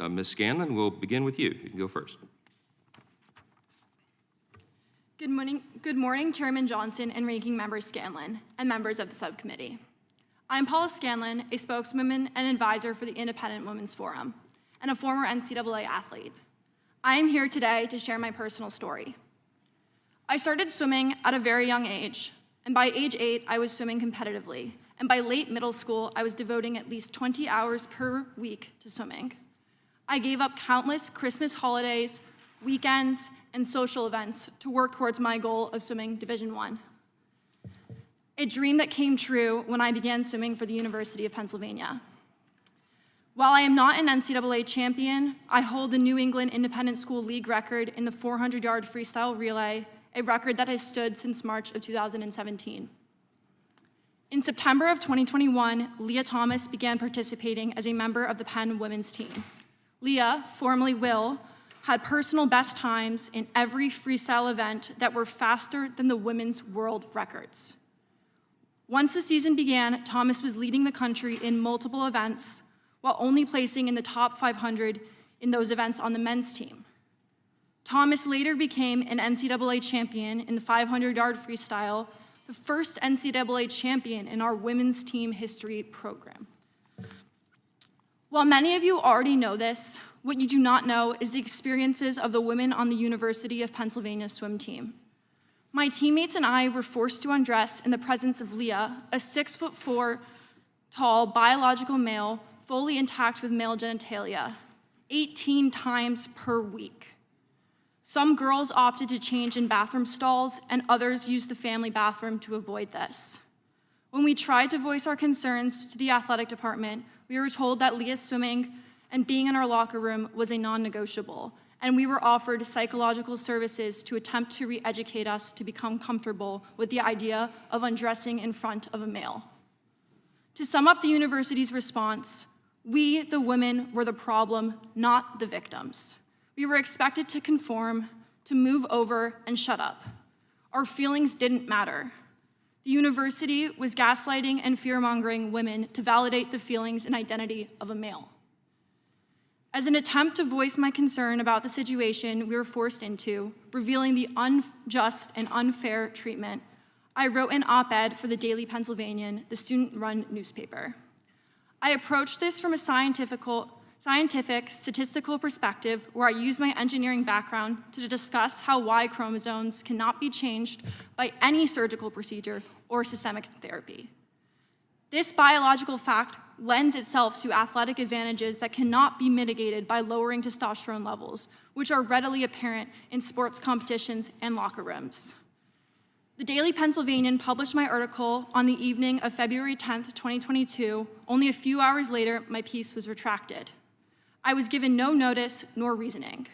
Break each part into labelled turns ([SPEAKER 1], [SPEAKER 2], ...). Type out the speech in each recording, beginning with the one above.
[SPEAKER 1] Ms. Scanlan, we'll begin with you. You can go first.
[SPEAKER 2] Good morning, Chairman Johnson and Ranking Member Scanlan, and members of the subcommittee. I'm Paula Scanlan, a spokeswoman and advisor for the Independent Women's Forum, and a former NCAA athlete. I am here today to share my personal story. I started swimming at a very young age, and by age 8, I was swimming competitively, and by late middle school, I was devoting at least 20 hours per week to swimming. I gave up countless Christmas holidays, weekends, and social events to work towards my goal of swimming Division I. A dream that came true when I began swimming for the University of Pennsylvania. While I am not an NCAA champion, I hold the New England Independent School League record in the 400-yard freestyle relay, a record that has stood since March of 2017. In September of 2021, Leah Thomas began participating as a member of the Penn women's team. Leah, formerly Will, had personal best times in every freestyle event that were faster than the women's world records. Once the season began, Thomas was leading the country in multiple events, while only placing in the top 500 in those events on the men's team. Thomas later became an NCAA champion in the 500-yard freestyle, the first NCAA champion in our women's team history program. While many of you already know this, what you do not know is the experiences of the women on the University of Pennsylvania swim team. My teammates and I were forced to undress in the presence of Leah, a 6'4" tall biological male, fully intact with male genitalia, 18 times per week. Some girls opted to change in bathroom stalls, and others used the family bathroom to avoid this. When we tried to voice our concerns to the athletic department, we were told that Leah's swimming and being in our locker room was a non-negotiable, and we were offered psychological services to attempt to re-educate us to become comfortable with the idea of undressing in front of a male. To sum up the university's response, we, the women, were the problem, not the victims. We were expected to conform, to move over, and shut up. Our feelings didn't matter. The university was gaslighting and fear-mongering women to validate the feelings and identity of a male. As an attempt to voice my concern about the situation we were forced into, revealing the unjust and unfair treatment, I wrote an op-ed for the Daily Pennsylvanian, the student-run newspaper. I approached this from a scientific, statistical perspective where I used my engineering background to discuss how Y chromosomes cannot be changed by any surgical procedure or systemic therapy. This biological fact lends itself to athletic advantages that cannot be mitigated by lowering testosterone levels, which are readily apparent in sports competitions and locker rooms. The Daily Pennsylvanian published my article on the evening of February 10th, 2022. Only a few hours later, my piece was retracted. I was given no notice nor reasoning.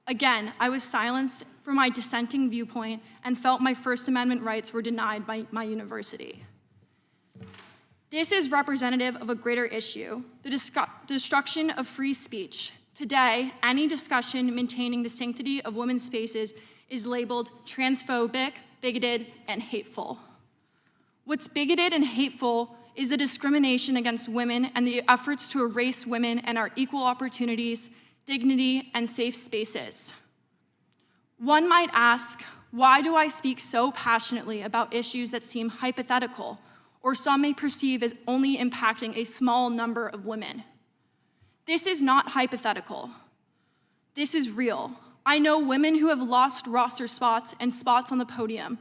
[SPEAKER 2] Again, I was silenced for my dissenting viewpoint and felt my First Amendment rights were denied by my university. This is representative of a greater issue, the destruction of free speech. Today, any discussion maintaining the sanctity of women's spaces is labeled transphobic, bigoted, and hateful. What's bigoted and hateful is the discrimination against women and the efforts to erase women and our equal opportunities, dignity, and safe spaces. One might ask, why do I speak so passionately about issues that seem hypothetical, or some may perceive as only impacting a small number of women? This is not hypothetical. This is real. I know women who have lost roster spots and spots on the podium.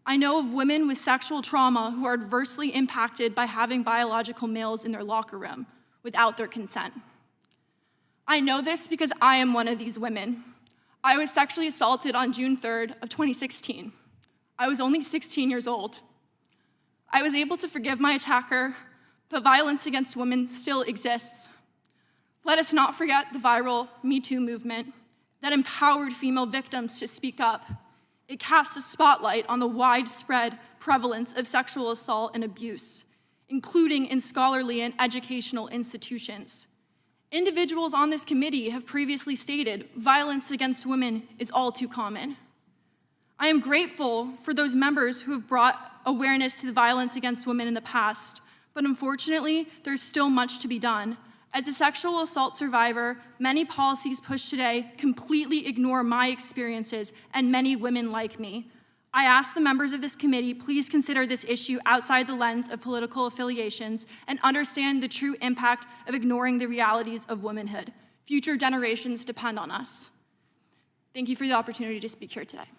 [SPEAKER 2] I know of women with sexual trauma who are adversely impacted by having biological males in their locker room without their consent. I know this because I am one of these women. I was sexually assaulted on June 3rd of 2016. I was only 16 years old. I was able to forgive my attacker, but violence against women still exists. Let us not forget the viral Me Too movement that empowered female victims to speak up. It casts a spotlight on the widespread prevalence of sexual assault and abuse, including in scholarly and educational institutions. Individuals on this committee have previously stated violence against women is all too common. I am grateful for those members who have brought awareness to the violence against women in the past, but unfortunately, there's still much to be done, As a sexual assault survivor, many policies pushed today completely ignore my experiences and many women like me. I ask the members of this committee, please consider this issue outside the lens of political affiliations and understand the true impact of ignoring the realities of womanhood. Future generations depend on us. Thank you for the opportunity to speak here today.